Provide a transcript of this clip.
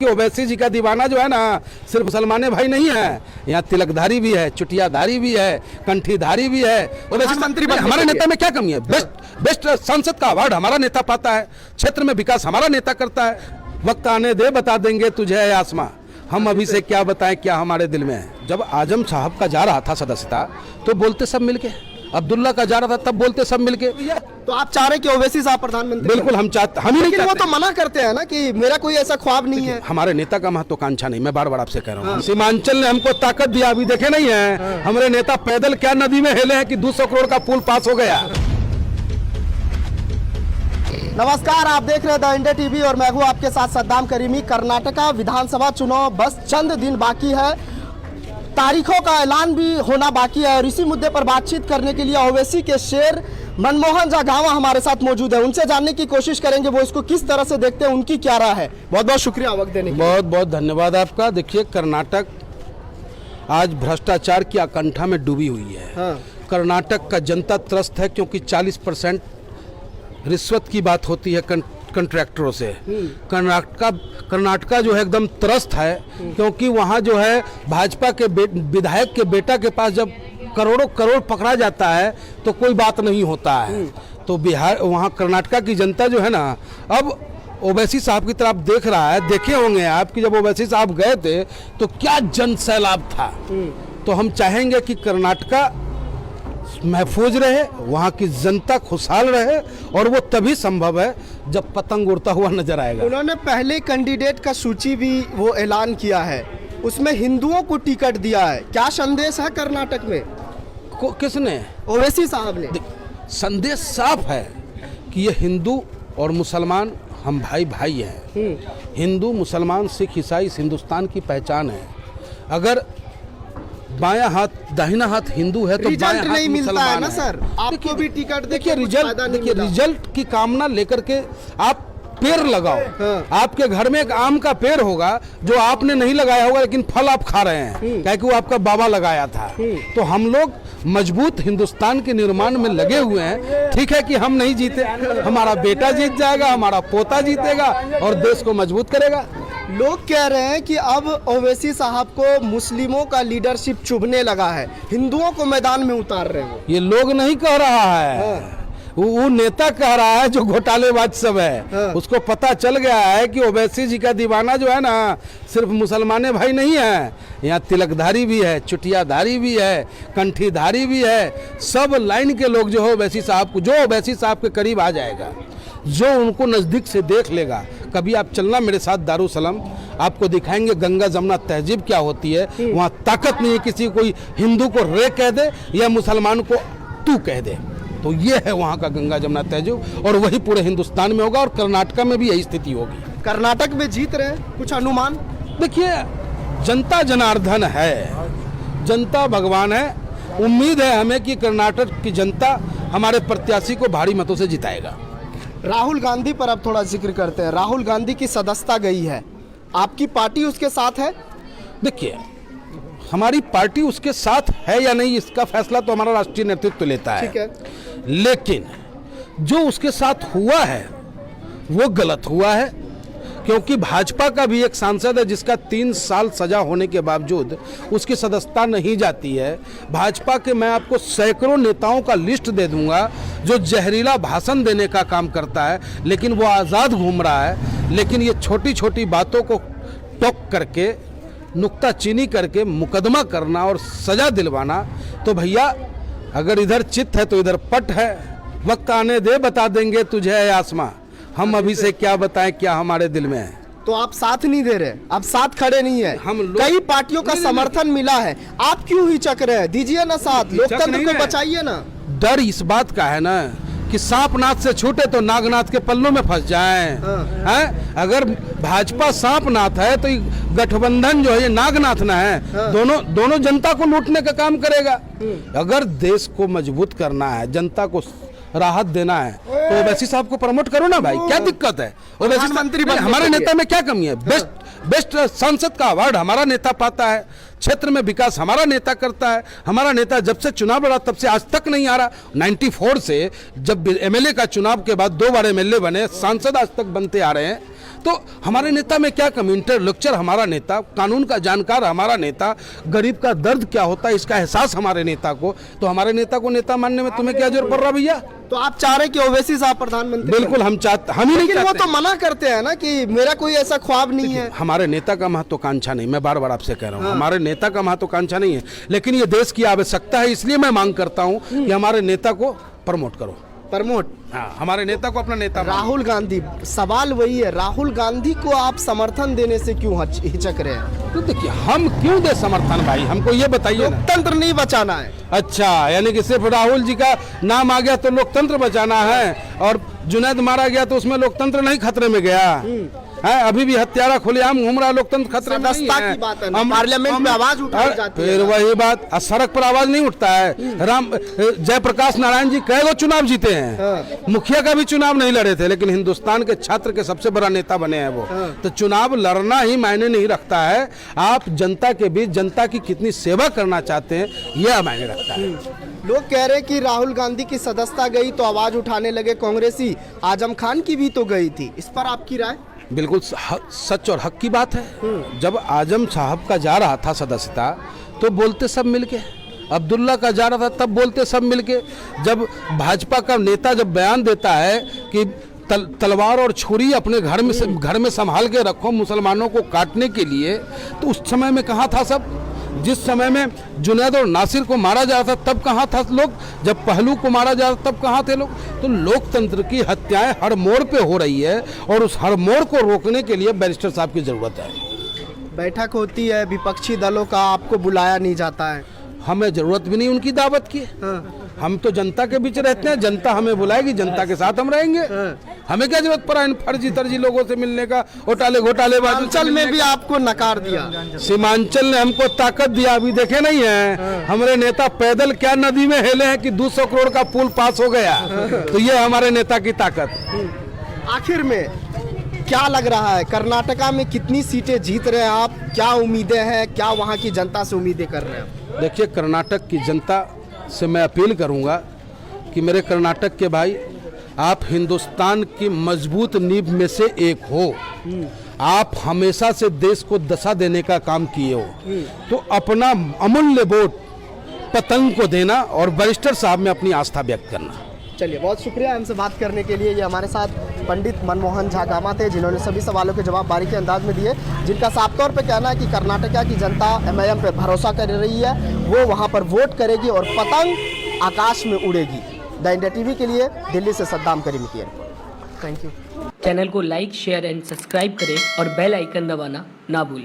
कि ओवैसी जी का दीवाना जो है ना सिर्फ मुसलमान भाई नहीं है, यहाँ तिलकधारी भी है, चुटियाधारी भी है, कंठीधारी भी है। ओवैसी मंत्री हमारे नेता में क्या कमी है? बेस्ट सांसद का अवार्ड हमारा नेता पाता है, क्षेत्र में विकास हमारा नेता करता है। वक्त आने दे बता देंगे तुझे है आसमां, हम अभी से क्या बताएं क्या हमारे दिल में है। जब आजम साहब का जा रहा था सदस्यता तो बोलते सब मिलके, अब्दुल्ला का जा रहा था तब बोलते सब मिलके। तो आप चाह रहे कि ओवैसी साहब प्रधानमंत्री? बिल्कुल हम चाहते, हम ही नहीं लेकिन वो तो मना करते हैं ना कि मेरा कोई ऐसा ख्वाब नहीं है। हमारे नेता का महत्वाकांक्षा नहीं, मैं बार बार आपसे कह रहा हूँ। सीमांचल ने हमको ताकत दिया, अभी देखे नहीं है हमारे नेता पैदल क्या नदी में हेले हैं कि 200 करोड़ का पुल पास हो गया। नमस्कार, आप देख रहे हैं द इंडिया टीवी और मैं हूँ आपके साथ सद्दाम करीमी। कर्नाटका विधानसभा चुनाव बस चंद दिन बाकी है, तारीखों का ऐलान भी होना बाकी है और इसी मुद्दे पर बातचीत करने के लिए ओवैसी के शेर मनमोहन जागावा हमारे साथ मौजूद है। उनसे जानने की कोशिश करेंगे वो इसको किस तरह से देखते हैं, उनकी क्या राय है। बहुत बहुत शुक्रिया वक्त देने के लिए। बहुत बहुत धन्यवाद आपका। देखिए, कर्नाटक आज भ्रष्टाचार की आकंठा में डूबी हुई है। कर्नाटक का जनता त्रस्त है क्योंकि 40% रिश्वत की बात होती है कंट्रैक्टरों से। कर्नाटका जो है एकदम त्रस्त है क्योंकि वहाँ जो है भाजपा के विधायक के बेटा के पास जब करोड़ों करोड़ पकड़ा जाता है तो कोई बात नहीं होता है। तो बिहार वहाँ कर्नाटका की जनता जो है ना अब ओवैसी साहब की तरफ देख रहा है। देखे होंगे आप कि जब ओवैसी साहब गए थे तो क्या जन सैलाब था। तो हम चाहेंगे कि कर्नाटका महफूज रहे, वहाँ की जनता खुशहाल रहे और वो तभी संभव है जब पतंग उड़ता हुआ नजर आएगा। उन्होंने पहले कैंडिडेट का सूची भी वो ऐलान किया है, उसमें हिंदुओं को टिकट दिया है। क्या संदेश है कर्नाटक में? किसने? ओवैसी साहब ने। संदेश साफ है कि ये हिंदू और मुसलमान हम भाई भाई हैं। हिंदू मुसलमान सिख ईसाई इस हिंदुस्तान की पहचान है। अगर बायां हाथ दाहिना हाथ हिंदू है तो बायां हाथ नहीं मिलता है ना है। सर, आपको भी टिकट देखिए रिजल्ट की कामना लेकर के आप पेड़ लगाओ। आपके घर में एक आम का पेड़ होगा जो आपने नहीं लगाया होगा लेकिन फल आप खा रहे हैं क्योंकि वो आपका बाबा लगाया था। तो हम लोग मजबूत हिंदुस्तान के निर्माण में लगे हुए हैं। ठीक है कि हम नहीं जीते, हमारा बेटा जीत जाएगा, हमारा पोता जीतेगा और देश को मजबूत करेगा। लोग कह रहे हैं कि अब ओवैसी साहब को मुस्लिमों का लीडरशिप चुभने लगा है, हिंदुओं को मैदान में उतार रहे हैं। ये लोग नहीं कह रहा है, वो नेता कह रहा है जो घोटालेबाज सब है। उसको पता चल गया है कि ओवैसी जी का दीवाना जो है ना सिर्फ मुसलमान भाई नहीं है, यहाँ तिलकधारी भी है, चुटियाधारी भी है, कंठीधारी भी है। सब लाइन के लोग जो है ओवैसी साहब को, जो ओवैसी साहब के करीब आ जाएगा, जो उनको नज़दीक से देख लेगा। कभी आप चलना मेरे साथ दारुसलाम, आपको दिखाएंगे गंगा जमुना तहजीब क्या होती है। वहाँ ताकत नहीं है किसी कोई हिंदू को रे कह दे या मुसलमान को तू कह दे। तो ये है वहाँ का गंगा जमुना तहजीब और वही पूरे हिंदुस्तान में होगा और कर्नाटका में भी यही स्थिति होगी। कर्नाटक में जीत रहे हैं, कुछ अनुमान? देखिए, जनता जनार्दन है, जनता भगवान है। उम्मीद है हमें कि कर्नाटक की जनता हमारे प्रत्याशी को भारी मतों से जिताएगा। राहुल गांधी पर अब थोड़ा जिक्र करते हैं। राहुल गांधी की सदस्यता गई है, आपकी पार्टी उसके साथ है? देखिए, हमारी पार्टी उसके साथ है या नहीं इसका फैसला तो हमारा राष्ट्रीय नेतृत्व लेता है। ठीक है। लेकिन जो उसके साथ हुआ है वो गलत हुआ है क्योंकि भाजपा का भी एक सांसद है जिसका 3 साल सजा होने के बावजूद उसकी सदस्यता नहीं जाती है। भाजपा के मैं आपको सैकड़ों नेताओं का लिस्ट दे दूंगा जो जहरीला भाषण देने का काम करता है लेकिन वो आज़ाद घूम रहा है। लेकिन ये छोटी छोटी बातों को टोक करके, नुक्ताचीनी करके मुकदमा करना और सजा दिलवाना, तो भैया अगर इधर चित है तो इधर पट है। वक्त आने दे बता देंगे तुझे है आसमां, हम अभी से क्या बताएं क्या हमारे दिल में है। तो आप साथ नहीं दे रहे, आप साथ खड़े नहीं है। कई पार्टियों का समर्थन मिला है, आप क्यों हिचक रहे हैं? दीजिए ना साथ, लोकतंत्र को बचाइए ना। डर इस बात का है ना कि सांप नाथ से छूटे तो नागनाथ के पल्लों में फंस जाएं। हैं? अगर भाजपा सांप नाथ है तो गठबंधन जो है ये नागनाथ ना है। दोनों जनता को लूटने का काम करेगा। अगर देश को मजबूत करना है, जनता को राहत देना है तो ओवैसी साहब को प्रमोट करो ना भाई, क्या दिक्कत है? ओवैसी मंत्री हमारे नेता में क्या कमी है? बेस्ट सांसद का अवार्ड हमारा नेता पाता है, क्षेत्र में विकास हमारा नेता करता है। हमारा नेता जब से चुनाव लड़ा तब से आज तक नहीं आ रहा। 94 से जब एमएलए का चुनाव के बाद 2 बार एमएलए बने, सांसद आज तक बनते आ रहे हैं। तो हमारे नेता में क्या कमी, इंटेलेक्चुअल हमारा नेता, कानून का जानकार हमारा नेता, गरीब का दर्द क्या होता है इसका एहसास हमारे नेता को, तो हमारे नेता को नेता मानने में तुम्हें क्या जरूरत पड़ रहा भैया? तो आप चाह रहे हैं कि ओवैसी साहब प्रधानमंत्री? बिल्कुल हम चाहते, हम ही नहीं लेकिन वो चाहते। तो मना करते हैं ना कि मेरा कोई ऐसा ख्वाब नहीं है। हमारे नेता का महत्वाकांक्षा नहीं, मैं बार बार आपसे कह रहा हूँ, हमारे नेता का महत्वाकांक्षा नहीं है, लेकिन ये देश की आवश्यकता है, इसलिए मैं मांग करता हूँ कि हमारे नेता को प्रमोट करो। प्रमोट? हाँ, हमारे नेता को अपना नेता मानो। राहुल गांधी, सवाल वही है, राहुल गांधी को आप समर्थन देने से क्यों हिचक रहे हैं? तो देखिए, हम क्यों दे समर्थन भाई, हमको ये बताइए ना। लोकतंत्र नहीं बचाना है? अच्छा, यानी कि सिर्फ राहुल जी का नाम आ गया तो लोकतंत्र बचाना है, और जुनैद मारा गया तो उसमें लोकतंत्र नहीं खतरे में गया है? अभी भी हत्यारा खुलेआम घूम रहा, लोकतंत्र खतरे में नहीं सदस्यता है। की बात है ना, पार्लियामेंट में आवाज उठाई जाती है। फिर वही बात, सड़क पर आवाज नहीं उठता है। जयप्रकाश नारायण जी कई गो चुनाव जीते हैं, मुखिया का भी चुनाव नहीं लड़े थे, लेकिन हिंदुस्तान के छात्र के सबसे बड़ा नेता बने हैं वो। तो चुनाव लड़ना ही मायने नहीं रखता है, आप जनता के बीच जनता की कितनी सेवा करना चाहते हैं यह मायने रखता है। लोग कह रहे हैं कि राहुल गांधी की सदस्यता गई तो आवाज उठाने लगे कांग्रेसी, आजम खान की भी तो गई थी, इस पर आपकी राय? बिल्कुल सच और हक की बात है। जब आजम साहब का जा रहा था सदस्यता तो बोलते सब मिलके, अब्दुल्ला का जा रहा था तब बोलते सब मिलके। जब भाजपा का नेता जब बयान देता है कि तलवार और छुरी अपने घर में संभाल के रखो मुसलमानों को काटने के लिए, तो उस समय में कहाँ था सब? जिस समय में जुनैद और नासिर को मारा जा रहा था तब कहाँ था लोग? जब पहलू को मारा जा रहा था तब कहाँ थे लोग? तो लोकतंत्र की हत्याएं हर मोड़ पे हो रही है, और उस हर मोड़ को रोकने के लिए बैरिस्टर साहब की जरूरत है। बैठक होती है विपक्षी दलों का, आपको बुलाया नहीं जाता है? हमें जरूरत भी नहीं उनकी दावत की, हम तो जनता के बीच रहते हैं, जनता हमें बुलाएगी, जनता के साथ हम रहेंगे। हमें क्या जरूरत पड़ा इन फर्जी तर्जी लोगों से मिलने का, घोटाले सीमांचल में भी आपको नकार दिया। सीमांचल ने हमको ताकत दिया, अभी देखे नहीं है हमारे नेता पैदल क्या नदी में हेले हैं कि 200 करोड़ का पुल पास हो गया। तो ये हमारे नेता की ताकत। आखिर में क्या लग रहा है, कर्नाटका में कितनी सीटें जीत रहे हैं आप? क्या उम्मीदें हैं, क्या वहाँ की जनता से उम्मीदें कर रहे हैं? देखिए, कर्नाटक की जनता से मैं अपील करूंगा कि मेरे कर्नाटक के भाई, आप हिंदुस्तान की मजबूत नींव में से एक हो, आप हमेशा से देश को दशा देने का काम किए हो, तो अपना अमूल्य वोट पतंग को देना और बैरिस्टर साहब में अपनी आस्था व्यक्त करना। चलिए, बहुत शुक्रिया हमसे बात करने के लिए। ये हमारे साथ पंडित मनमोहन झा गामा थे, जिन्होंने सभी सवालों के जवाब बारीकी अंदाज में दिए, जिनका साफ तौर पे कहना है कि कर्नाटका की जनता एमआईएम पे भरोसा कर रही है, वो वहाँ पर वोट करेगी और पतंग आकाश में उड़ेगी। द इंडिया टीवी के लिए दिल्ली से सद्दाम करीमी की रिपोर्ट। Thank you. चैनल को लाइक, शेयर एंड सब्सक्राइब करें और बेल आइकन दबाना ना भूलें।